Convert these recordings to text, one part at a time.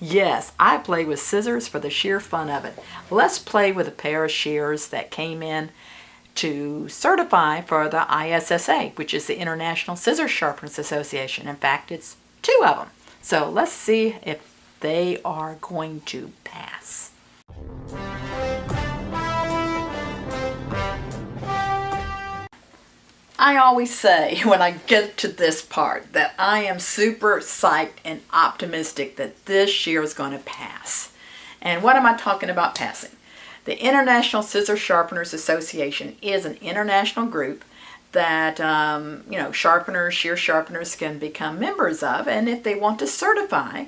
Yes, I play with scissors for the sheer fun of it. Let's play with a pair of shears that came in to certify for the ISSA, which is the International Scissor Sharpeners Association. In fact, it's 2 of them. So let's see if they are going to pass. I always say when I get to this part that I am super psyched and optimistic that this shear is going to pass. And what am I talking about passing? The International Scissor Sharpeners Association is an international group that sharpeners, shear sharpeners can become members of, and if they want to certify,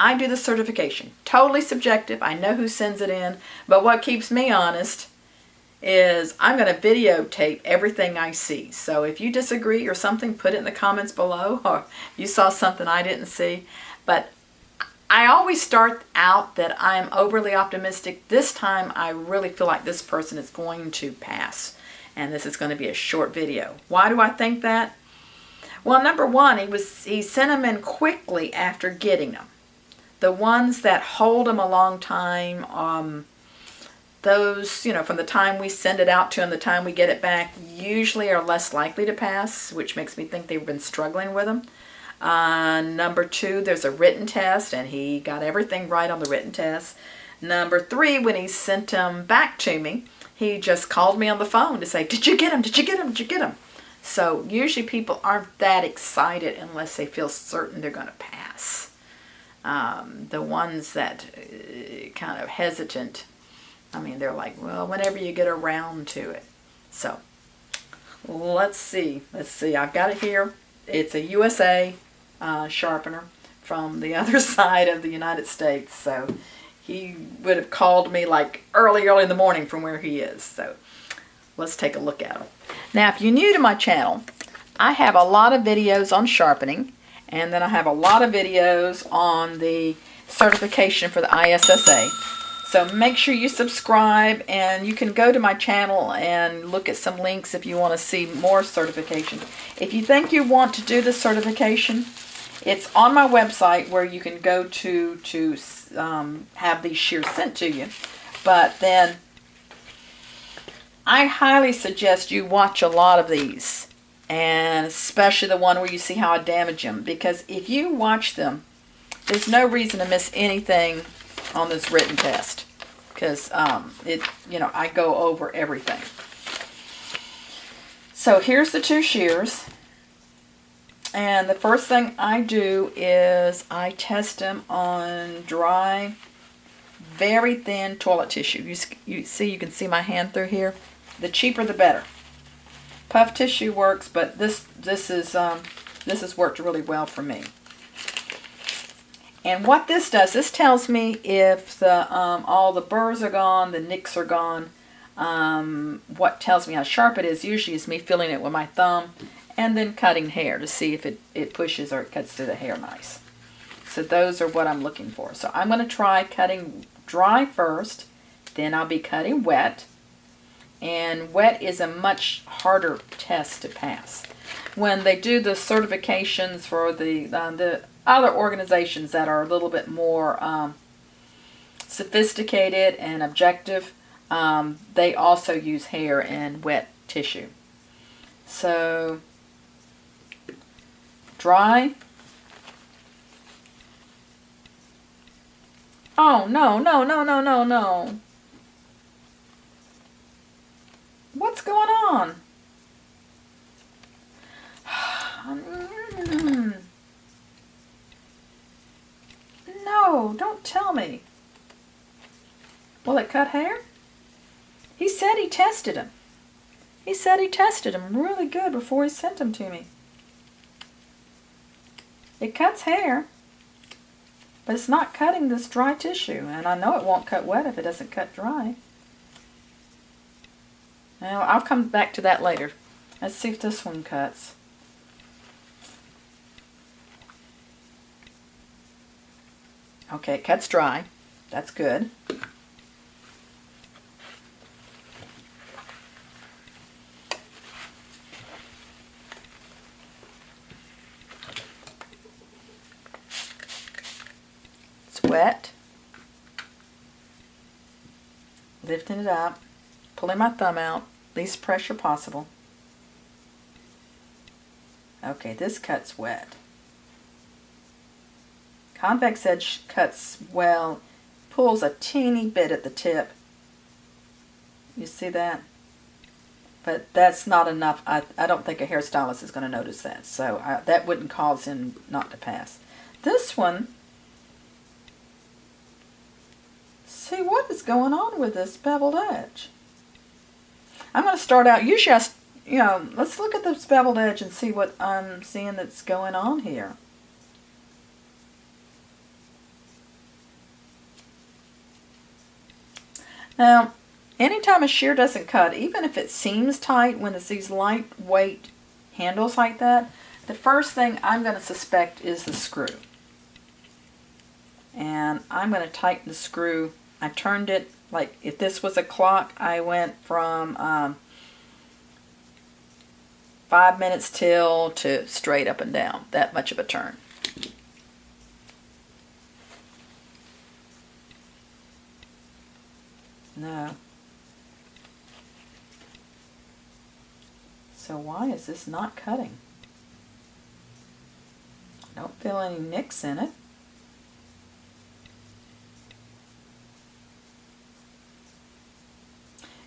I do the certification. Totally subjective. I know who sends it in, but what keeps me honest is I'm going to videotape everything I see. So if you disagree or something, put it in the comments below, or you saw something I didn't see. But I always start out that I'm overly optimistic. This time I really feel like this person is going to pass. And this is going to be a short video. Why do I think that? Well, number one, he sent them in quickly after getting them. The ones that hold them a long time, those, from the time we send it out to them, the time we get it back, usually are less likely to pass, which makes me think they've been struggling with them. Number two, there's a written test, and he got everything right on the written test. Number three, when he sent them back to me, he just called me on the phone to say, did you get them? Did you get them? Did you get them? So usually people aren't that excited unless they feel certain they're going to pass. The ones that kind of hesitant, they're like, well, whenever you get around to it. So let's see. I've got it here. It's a USA sharpener from the other side of the United States. So he would have called me like early in the morning from where he is. So let's take a look at him. Now, if you're new to my channel, I have a lot of videos on sharpening, and then I have a lot of videos on the certification for the ISSA. So make sure you subscribe, and you can go to my channel and look at some links if you want to see more certification. If you think you want to do the certification, it's on my website where you can go to have these shears sent to you. But then I highly suggest you watch a lot of these, and especially the one where you see how I damage them, because if you watch them, there's no reason to miss anything on this written test, because I go over everything. So here's the 2 shears, and the first thing I do is I test them on dry, very thin toilet tissue. You can see my hand through here. The cheaper the better. Puff tissue works, but this has worked really well for me. And what this does, this tells me if all the burrs are gone, the nicks are gone. What tells me how sharp it is usually is me feeling it with my thumb and then cutting hair to see if it pushes or it cuts through the hair nice. So those are what I'm looking for. So I'm going to try cutting dry first, then I'll be cutting wet. And wet is a much harder test to pass. When they do the certifications for the other organizations that are a little bit more sophisticated and objective, they also use hair and wet tissue. So dry. Oh, no. What's going on? No, don't tell me. Will it cut hair? He said he tested them. He said he tested them really good before he sent them to me. It cuts hair, but it's not cutting this dry tissue, and I know it won't cut wet if it doesn't cut dry. Now, I'll come back to that later. Let's see if this one cuts. Okay, it cuts dry. That's good. wet. Lifting it up, pulling my thumb out, least pressure possible. Okay, this cut's wet. Convex edge cuts well, pulls a teeny bit at the tip. You see that? But that's not enough. I don't think a hairstylist is going to notice that. So that wouldn't cause him not to pass. This one, see what is going on with this beveled edge. I'm going to start out, usually let's look at this beveled edge and see what I'm seeing that's going on here. Now, anytime a shear doesn't cut, even if it seems tight when it's these lightweight handles like that, the first thing I'm going to suspect is the screw. And I'm going to tighten the screw. I turned it, like if this was a clock, I went from 5 minutes till to straight up and down. That much of a turn. No. So why is this not cutting? I don't feel any nicks in it.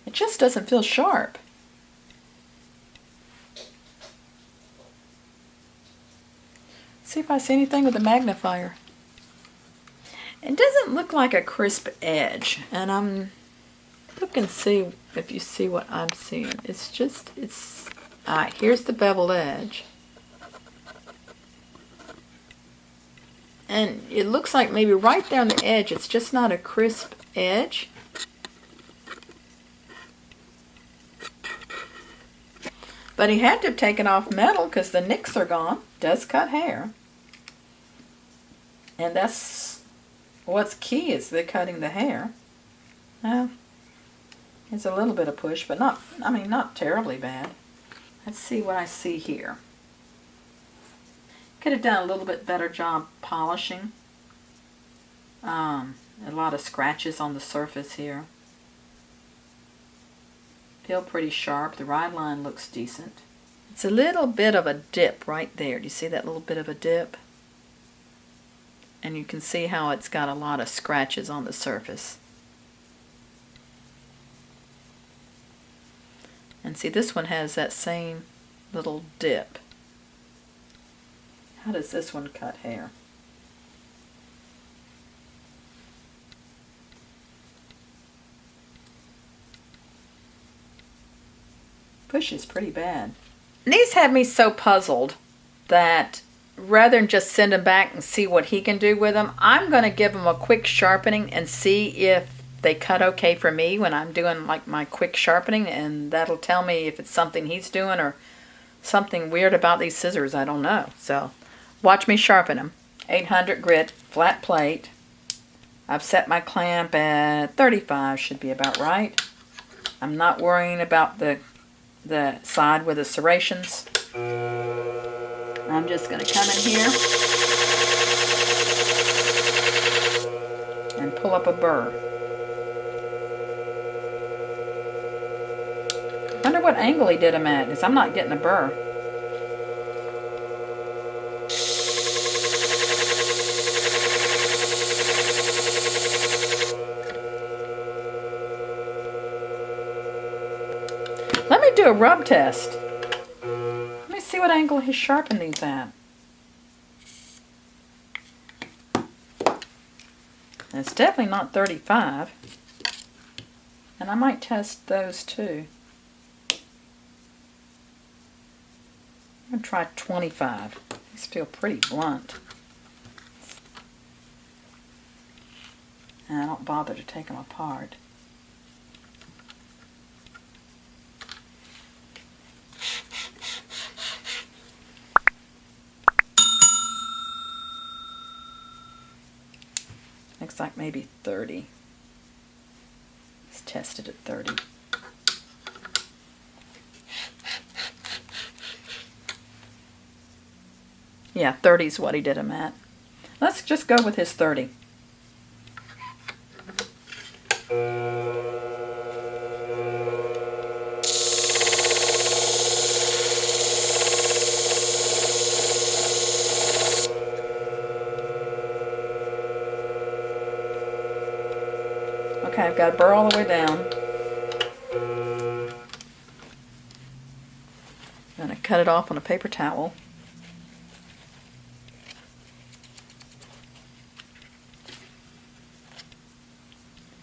It just doesn't feel sharp. See if I see anything with the magnifier. It doesn't look like a crisp edge, and I'm looking to see if you see what I'm seeing. Alright, here's the beveled edge. And it looks like maybe right there on the edge, it's just not a crisp edge. But he had to have taken off metal because the nicks are gone. Does cut hair. And that's what's key, is the cutting the hair. Well, it's a little bit of push, but not terribly bad. Let's see what I see here. Could have done a little bit better job polishing. A lot of scratches on the surface here. Feel pretty sharp. The ride line looks decent. It's a little bit of a dip right there. Do you see that little bit of a dip? And you can see how it's got a lot of scratches on the surface. And see, this one has that same little dip. How does this one cut hair? Push is pretty bad. And these had me so puzzled that rather than just send him back and see what he can do with them, I'm going to give him a quick sharpening and see if they cut okay for me when I'm doing like my quick sharpening, and that'll tell me if it's something he's doing or something weird about these scissors. I don't know. So watch me sharpen them. 800 grit, flat plate. I've set my clamp at 35, should be about right. I'm not worrying about the side with the serrations. I'm just going to come in here and pull up a burr. I wonder what angle he did them at, because I'm not getting a burr. Let me do a rub test. Let me see what angle he's sharpened these at. And it's definitely not 35. And I might test those too. I'm going to try 25. These feel pretty blunt. And I don't bother to take them apart. Looks like maybe 30. Let's test it at 30. Yeah, 30 is what he did him at. Let's just go with his 30. Okay, I've got to burr all the way down. I'm going to cut it off on a paper towel.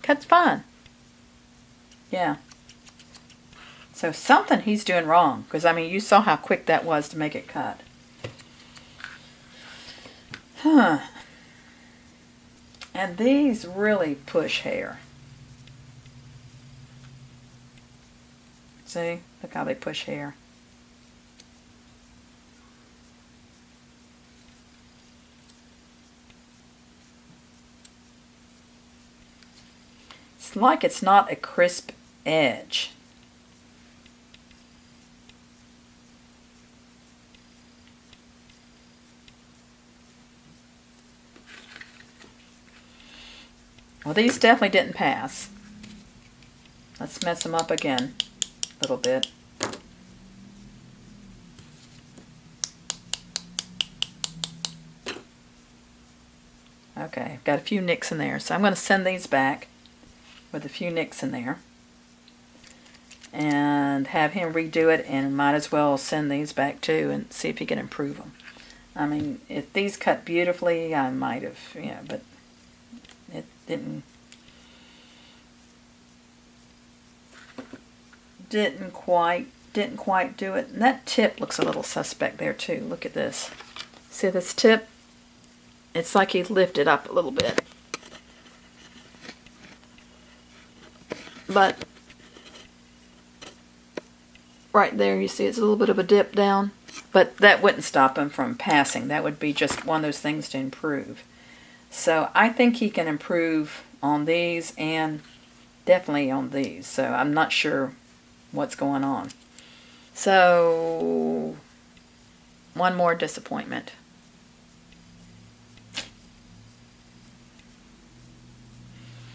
Cut's fine. Yeah. So something he's doing wrong, because I mean you saw how quick that was to make it cut. Huh. And these really push hair. See? Look how they push hair. It's like it's not a crisp edge. Well, these definitely didn't pass. Let's mess them up again a little bit. Okay, I've got a few nicks in there, so I'm going to send these back with a few nicks in there and have him redo it, and might as well send these back too and see if he can improve them. I mean, if these cut beautifully, I might have, yeah, but it didn't quite do it. And that tip looks a little suspect there too. Look at this. See this tip? It's like he lifted up a little bit. But right there you see it's a little bit of a dip down. But that wouldn't stop him from passing. That would be just one of those things to improve. So I think he can improve on these and definitely on these. So I'm not sure what's going on. So one more disappointment.